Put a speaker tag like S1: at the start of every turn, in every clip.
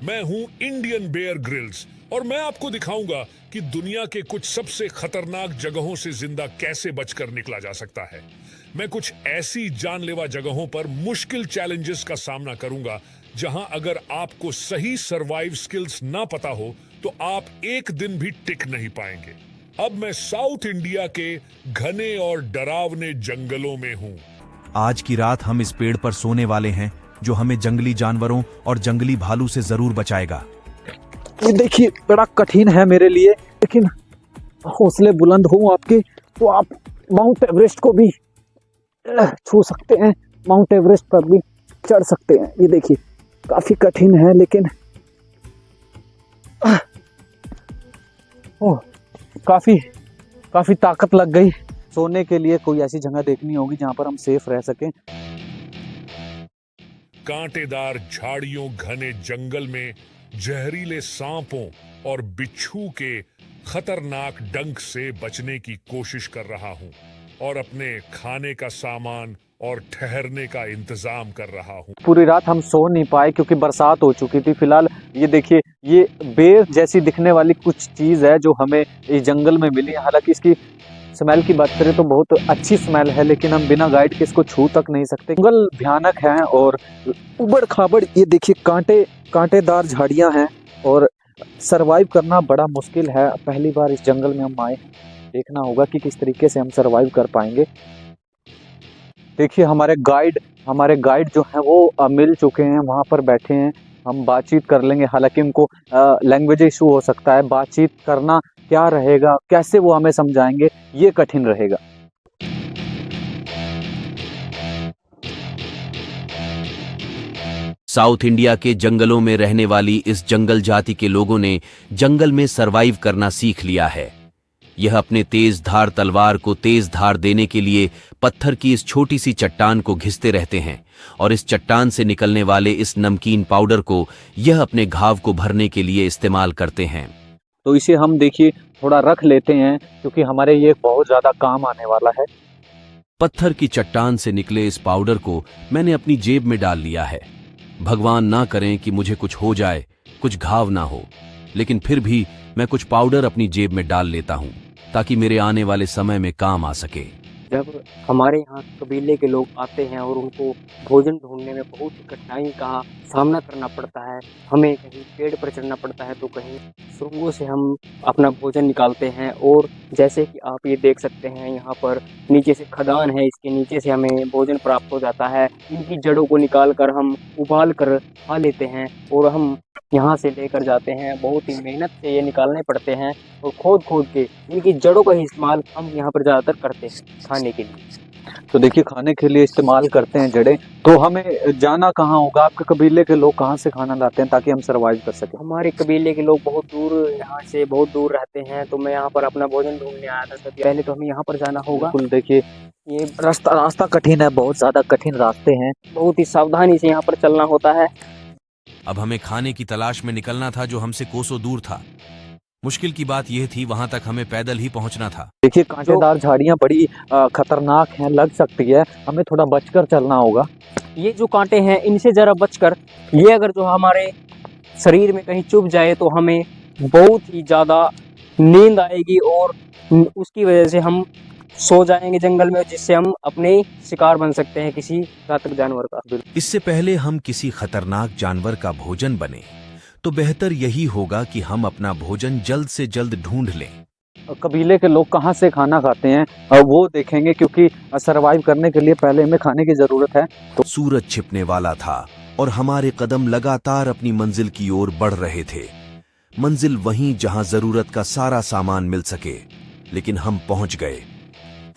S1: मैं हूं Indian Bear Grylls और मैं आपको दिखाऊंगा कि दुनिया के कुछ सबसे खतरनाक जगहों से जिंदा कैसे बचकर निकला जा सकता है। मैं कुछ ऐसी जानलेवा जगहों पर मुश्किल चैलेंजेस का सामना करूंगा जहां अगर आपको सही सर्वाइव स्किल्स ना पता हो तो आप एक दिन भी टिक नहीं पाएंगे। अब मैं साउथ इंडिया के घने और डरावने जंगलों में हूं।
S2: आज की रात हम इस पेड़ पर सोने वाले हैं जो हमें जंगली जानवरों और जंगली भालू से जरूर बचाएगा।
S3: ये देखिए बड़ा कठिन है मेरे लिए, लेकिन हौसले बुलंद हो आपके तो आप माउंट एवरेस्ट को भी छू सकते हैं, माउंट एवरेस्ट पर भी चढ़ सकते हैं। ये देखिए काफी कठिन है, लेकिन काफी ताकत लग गई। सोने के लिए कोई ऐसी जगह देखनी होगी जहां पर हम सेफ रह सकें।
S1: कांटेदार झाड़ियों घने जंगल में जहरीले सांपों और बिच्छू के खतरनाक डंक से बचने की कोशिश कर रहा हूं और अपने खाने का सामान और ठहरने का इंतजाम कर रहा हूं।
S3: पूरी रात हम सो नहीं पाए क्योंकि बरसात हो चुकी थी। फिलहाल ये देखिए, ये बेर जैसी दिखने वाली कुछ चीज है जो हमें इस जंगल में मिली है। हालांकि इसकी स्मेल की बात करें तो बहुत अच्छी स्मेल है, लेकिन हम बिना गाइड के इसको छू तक नहीं सकते। जंगल भयानक है और उबड़ खाबड़, ये देखिए कांटेदार झाड़ियां हैं और सरवाइव करना बड़ा मुश्किल है। पहली बार इस जंगल में हम आए, देखना होगा कि किस तरीके से हम सरवाइव कर पाएंगे। देखिए हमारे गाइड जो है वो मिल चुके हैं, वहाँ पर बैठे हैं। हम बातचीत कर लेंगे। हालांकि उनको लैंग्वेज इशू हो सकता है, बातचीत करना क्या रहेगा, कैसे वो हमें समझाएंगे, ये कठिन रहेगा।
S4: साउथ इंडिया के जंगलों में रहने वाली इस जंगल जाति के लोगों ने जंगल में सरवाइव करना सीख लिया है। यह अपने तेज धार तलवार को तेज धार देने के लिए पत्थर की इस छोटी सी चट्टान को घिसते रहते हैं और इस चट्टान से निकलने वाले इस नमकीन पाउडर को यह अपने घाव को भरने के लिए इस्तेमाल करते हैं।
S3: तो इसे हम देखिए थोड़ा रख लेते हैं क्योंकि हमारे ये बहुत ज्यादा काम आने वाला है।
S4: पत्थर की चट्टान से निकले इस पाउडर को मैंने अपनी जेब में डाल लिया है। भगवान ना करें कि मुझे कुछ हो जाए, कुछ घाव ना हो, लेकिन फिर भी मैं कुछ पाउडर अपनी जेब में डाल लेता हूं ताकि मेरे आने वाले समय में काम आ सके।
S5: जब हमारे यहाँ कबीले के लोग आते हैं और उनको भोजन ढूंढने में बहुत ही कठिनाई का सामना करना पड़ता है, हमें कहीं पेड़ पर चढ़ना पड़ता है तो कहीं सुरंगों से हम अपना भोजन निकालते हैं। और जैसे कि आप ये देख सकते हैं, यहाँ पर नीचे से खदान है, इसके नीचे से हमें भोजन प्राप्त हो जाता है। इनकी जड़ों को निकाल कर हम उबाल कर खा लेते हैं और हम यहाँ से लेकर जाते हैं। बहुत ही मेहनत से ये निकालने पड़ते हैं और खोद के इनकी जड़ों का ही इस्तेमाल हम यहाँ पर ज़्यादातर करते हैं खाने के लिए।
S3: तो देखिए खाने के लिए इस्तेमाल करते हैं जड़ें। तो हमें जाना कहाँ होगा? आपके कबीले के लोग कहाँ से खाना लाते हैं ताकि हम सरवाइव कर सकें?
S5: हमारे कबीले के लोग बहुत दूर, यहाँ से बहुत दूर रहते हैं, तो मैं यहाँ पर अपना भोजन ढूंढने आया था। तो पहले तो हमें यहाँ पर जाना होगा।
S3: बिल्कुल, देखिए ये रास्ता कठिन है, बहुत ज़्यादा कठिन रास्ते हैं,
S5: बहुत ही सावधानी से यहाँ पर चलना होता है।
S2: अब हमें खाने की तलाश में निकलना था जो हमसे कोसों दूर था। मुश्किल की बात यह थी वहां तक हमें पैदल ही पहुंचना था।
S3: देखिए कांटेदार झाड़ियां बड़ी खतरनाक हैं, लग सकती है, हमें थोड़ा बचकर चलना होगा।
S5: ये जो कांटे हैं इनसे जरा बचकर, ये अगर जो हमारे शरीर में कहीं चुभ जाए तो हमें बहुत ही ज़्यादा नींद आएगी और उसकी वजह से हम सो जाएंगे जंगल में, जिससे हम अपने शिकार बन सकते हैं किसी घातक जानवर का।
S2: इससे पहले हम किसी खतरनाक जानवर का भोजन बने तो बेहतर यही होगा कि हम अपना भोजन जल्द से जल्द ढूंढ लें।
S3: कबीले के लोग कहाँ से खाना खाते हैं वो देखेंगे, क्योंकि सरवाइव करने के लिए पहले हमें खाने की जरूरत है।
S2: तो सूरज छिपने वाला था और हमारे कदम लगातार अपनी मंजिल की ओर बढ़ रहे थे। मंजिल वहीं जहां जरूरत का सारा सामान मिल सके, लेकिन हम पहुंच गए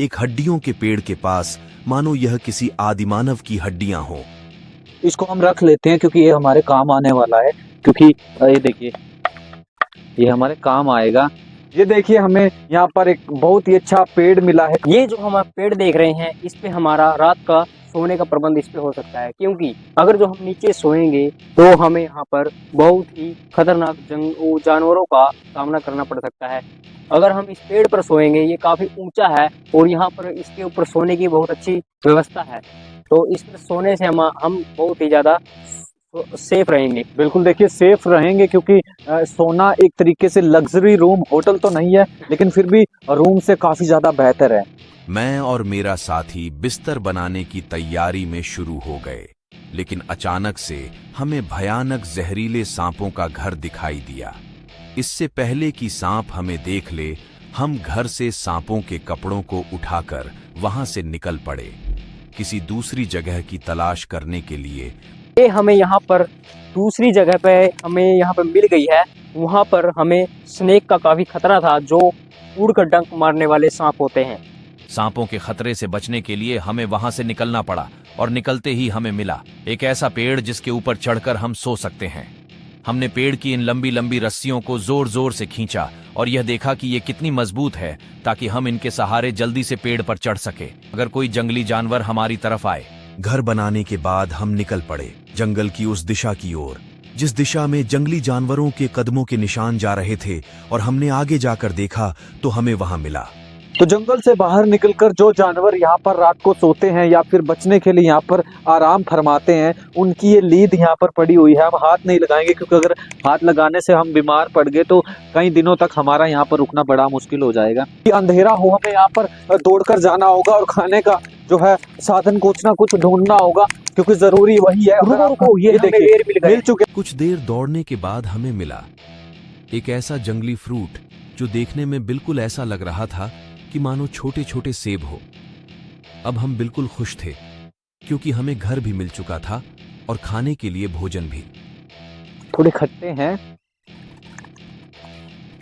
S2: एक हड्डियों के पेड़ के पास, मानो यह किसी आदिमानव की हड्डियां हों।
S3: इसको हम रख लेते हैं क्योंकि ये हमारे काम आने वाला है, क्योंकि ये देखिए ये हमारे काम आएगा। ये देखिए हमें यहाँ पर एक बहुत ही अच्छा पेड़ मिला है।
S5: ये जो हम पेड़ देख रहे हैं, इस पे हमारा रात का सोने का प्रबंध इस पे हो सकता है, क्योंकि अगर जो हम नीचे सोएंगे तो हमें यहाँ पर बहुत ही खतरनाक जानवरों का सामना करना पड़ सकता है। अगर हम इस पेड़ पर सोएंगे, ये काफी ऊंचा है और यहाँ पर इसके ऊपर सोने की बहुत अच्छी व्यवस्था है, तो इस पर सोने से हम बहुत ही ज्यादा सेफ रहेंगे।
S3: बिल्कुल, देखिए सेफ रहेंगे क्योंकि सोना एक तरीके से लग्जरी रूम, होटल तो नहीं है लेकिन फिर भी रूम से काफी ज्यादा बेहतर है।
S2: मैं और मेरा साथी बिस्तर बनाने की तैयारी में शुरू हो गए, लेकिन अचानक से हमें भयानक जहरीले सांपों का घर दिखाई दिया। इससे पहले कि सांप हमें देख ले, हम घर से सांपों के कपड़ों को उठाकर वहां से निकल पड़े, किसी दूसरी जगह की तलाश करने के लिए।
S5: ये हमें यहाँ पर दूसरी जगह पे हमें यहाँ पे मिल गई है। वहाँ पर हमें स्नेक का काफी खतरा था, जो उड़कर डंक मारने वाले सांप होते हैं।
S4: सांपों के खतरे से बचने के लिए हमें वहां से निकलना पड़ा और निकलते ही हमें मिला एक ऐसा पेड़ जिसके ऊपर चढ़कर हम सो सकते हैं। हमने पेड़ की इन लंबी लंबी रस्सियों को जोर जोर से खींचा और यह देखा कि ये कितनी मजबूत है, ताकि हम इनके सहारे जल्दी से पेड़ पर चढ़ सके अगर कोई जंगली जानवर हमारी तरफ आए।
S2: घर बनाने के बाद हम निकल पड़े जंगल की उस दिशा की ओर जिस दिशा में जंगली जानवरों के कदमों के निशान जा रहे थे, और हमने आगे जाकर देखा तो हमें वहां मिला।
S3: तो जंगल से बाहर निकलकर जो जानवर यहाँ पर रात को सोते हैं या फिर बचने के लिए यहाँ पर आराम फरमाते हैं, उनकी ये लीद यहाँ पर पड़ी हुई है। हम हाथ नहीं लगाएंगे क्योंकि अगर हाथ लगाने से हम बीमार पड़ गए तो कई दिनों तक हमारा यहाँ पर रुकना बड़ा मुश्किल हो जाएगा। कि अंधेरा हो, हमें यहाँ पर दौड़कर जाना होगा और खाने का जो है साधन कुछ ना कुछ ढूंढना होगा, क्योंकि जरूरी वही है।
S5: ये
S3: देखिए मिल चुके।
S2: कुछ देर दौड़ने के बाद हमें मिला एक ऐसा जंगली फ्रूट जो देखने में बिल्कुल ऐसा लग रहा था कि मानो छोटे छोटे सेब हो। अब हम बिल्कुल खुश थे क्योंकि हमें घर भी मिल चुका था और खाने के लिए भोजन भी।
S3: थोड़े खट्टे हैं,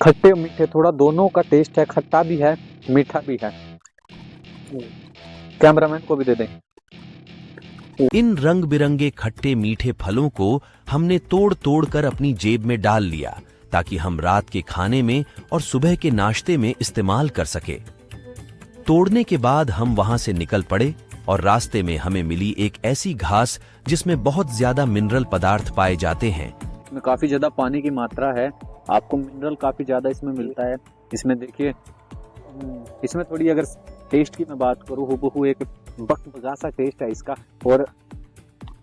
S3: खट्टे मीठे थोड़ा दोनों का टेस्ट है, खट्टा भी है मीठा भी है। कैमरामैन को भी दे दें।
S2: इन रंग बिरंगे खट्टे मीठे फलों को हमने तोड़ तोड़ कर अपनी जेब में डाल लिया, ताकि हम रात के खाने में और सुबह के नाश्ते में इस्तेमाल कर सके। तोड़ने के बाद हम वहां से निकल पड़े और रास्ते में हमें मिली एक ऐसी घास जिसमें बहुत ज्यादा मिनरल पदार्थ पाए जाते हैं।
S3: इसमें काफी ज्यादा पानी की मात्रा है, आपको मिनरल काफी ज्यादा इसमें मिलता है। इसमें देखिए, इसमें थोड़ी अगर टेस्ट की मैं बात करूँ, हुबहू एक बकबगा सा टेस्ट है इसका, और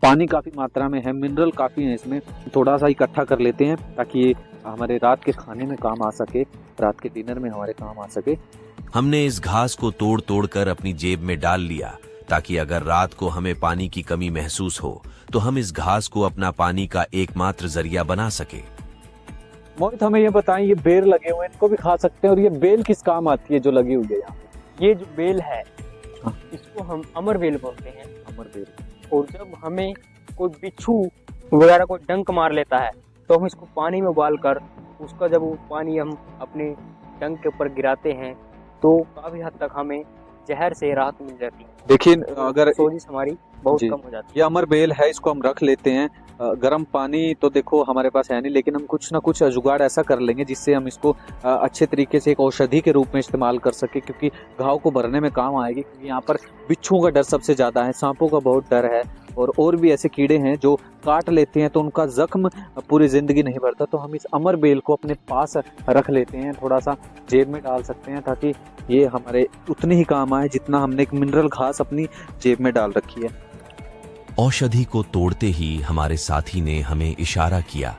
S3: पानी काफी मात्रा में है, मिनरल काफी है इसमें। थोड़ा सा इकट्ठा कर लेते हैं ताकि ये हमारे रात के खाने में काम आ सके, रात के डिनर में हमारे काम आ सके।
S2: हमने इस घास को तोड़ तोड़ कर अपनी जेब में डाल लिया, ताकि अगर रात को हमें पानी की कमी महसूस हो तो हम इस घास को अपना पानी का एकमात्र जरिया बना सके।
S3: मोहित, हमें ये बताएं, ये बेर लगे हुए हैं, इनको भी खा सकते हैं, और ये बेल किस काम आती है जो लगी हुई है यहाँ पे?
S5: ये जो बेल है इसको हम अमर बेल बोलते हैं।
S3: अमर बेल।
S5: और जब हमें कोई बिच्छू वगैरह को डंक मार लेता है तो हम इसको पानी में उबाल कर उसका जब वो पानी हम अपने डंक के ऊपर गिराते हैं तो काफी हद तक हमें जहर से राहत मिल जाती है।
S3: देखिए, अगर
S5: सोजिश हमारी बहुत
S3: जी,
S5: कम हो जाती है।
S3: ये अमर बेल है, इसको हम रख लेते हैं। गर्म पानी तो देखो हमारे पास है नहीं, लेकिन हम कुछ ना कुछ जुगाड़ ऐसा कर लेंगे जिससे हम इसको अच्छे तरीके से एक औषधि के रूप में इस्तेमाल कर सके, क्योंकि घाव को भरने में काम आएगी। क्योंकि यहाँ पर बिच्छुओं का डर सबसे ज़्यादा है, सांपों का बहुत डर है, और भी ऐसे कीड़े हैं जो काट लेते हैं तो उनका जख्म पूरी ज़िंदगी नहीं भरता। तो हम इस अमर बेल को अपने पास रख लेते हैं, थोड़ा सा जेब में डाल सकते हैं, ताकि ये हमारे उतने ही काम आए जितना हमने एक मिनरल घास अपनी जेब में डाल रखी है।
S2: औषधि को तोड़ते ही हमारे साथी ने हमें इशारा किया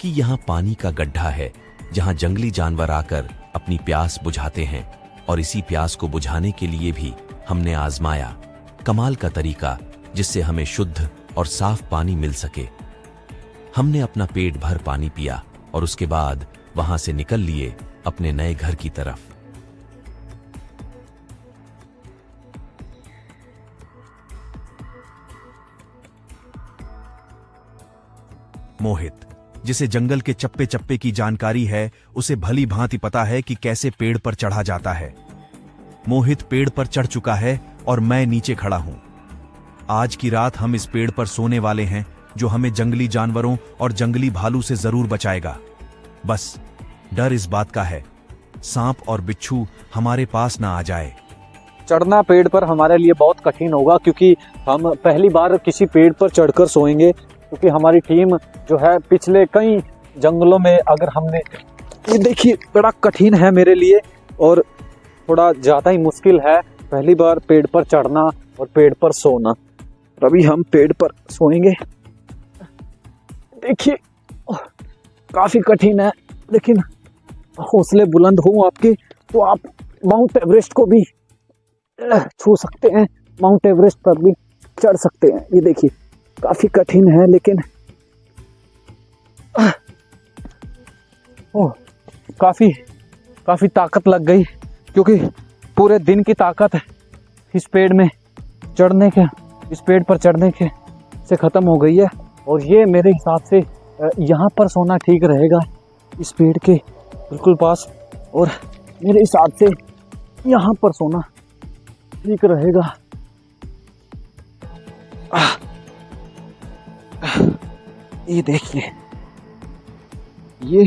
S2: कि यहाँ पानी का गड्ढा है जहाँ जंगली जानवर आकर अपनी प्यास बुझाते हैं, और इसी प्यास को बुझाने के लिए भी हमने आजमाया कमाल का तरीका जिससे हमें शुद्ध और साफ पानी मिल सके। हमने अपना पेट भर पानी पिया और उसके बाद वहां से निकल लिए अपने नए घर की तरफ। मोहित, जिसे जंगल के चप्पे चप्पे की जानकारी है, उसे भली भांति पता है कि कैसे पेड़ पर चढ़ा जाता है। मोहित पेड़ पर चढ़ चुका है और मैं नीचे खड़ा हूं। आज की रात हम इस पेड़ पर सोने वाले हैं, जो हमें जंगली जानवरों और जंगली भालू से जरूर बचाएगा। बस डर इस बात का है, सांप और बिच्छू हमारे पास ना आ जाए।
S3: चढ़ना पेड़ पर हमारे लिए बहुत कठिन होगा, क्योंकि हम पहली बार किसी पेड़ पर चढ़कर सोएंगे। क्योंकि हमारी टीम जो है पिछले कई जंगलों में, अगर हमने, ये देखिए बड़ा कठिन है मेरे लिए और थोड़ा ज़्यादा ही मुश्किल है पहली बार पेड़ पर चढ़ना और पेड़ पर सोना। अभी हम पेड़ पर सोएंगे। देखिए काफी कठिन है, लेकिन हौसले बुलंद हो आपके तो आप माउंट एवरेस्ट को भी छू सकते हैं, माउंट एवरेस्ट पर भी चढ़ सकते हैं। ये देखिए काफी कठिन है, लेकिन ओह काफी ताकत लग गई, क्योंकि पूरे दिन की ताकत इस पेड़ पर चढ़ने के से खत्म हो गई है। और ये मेरे हिसाब से यहाँ पर सोना ठीक रहेगा, इस पेड़ के बिल्कुल पास, और मेरे हिसाब से यहाँ पर सोना ठीक रहेगा। ये देखिए ये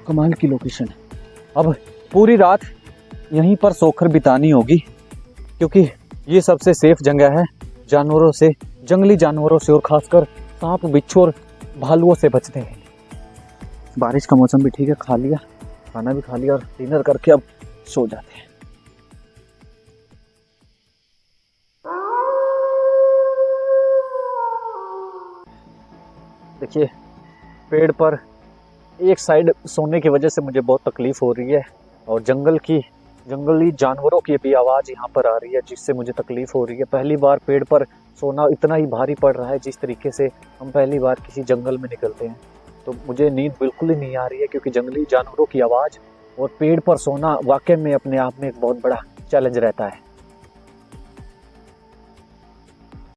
S3: कमाल की लोकेशन है। अब पूरी रात यहीं पर सोकर बितानी होगी, क्योंकि ये सबसे सेफ जगह है जानवरों से, जंगली जानवरों से, और खासकर सांप, बिच्छू और भालुओं से बचने के लिए। बारिश का मौसम भी ठीक है, खा लिया, खाना भी खा लिया और डिनर करके अब सो जाते हैं। देखिए पेड़ पर एक साइड सोने की वजह से मुझे बहुत तकलीफ हो रही है, और जंगली जानवरों की भी आवाज़ यहाँ पर आ रही है, जिससे मुझे तकलीफ हो रही है। पहली बार पेड़ पर सोना इतना ही भारी पड़ रहा है, जिस तरीके से हम पहली बार किसी जंगल में निकलते हैं, तो मुझे नींद बिल्कुल ही नहीं आ रही है, क्योंकि जंगली जानवरों की आवाज़ और पेड़ पर सोना वाकई में अपने आप में एक बहुत बड़ा चैलेंज रहता है।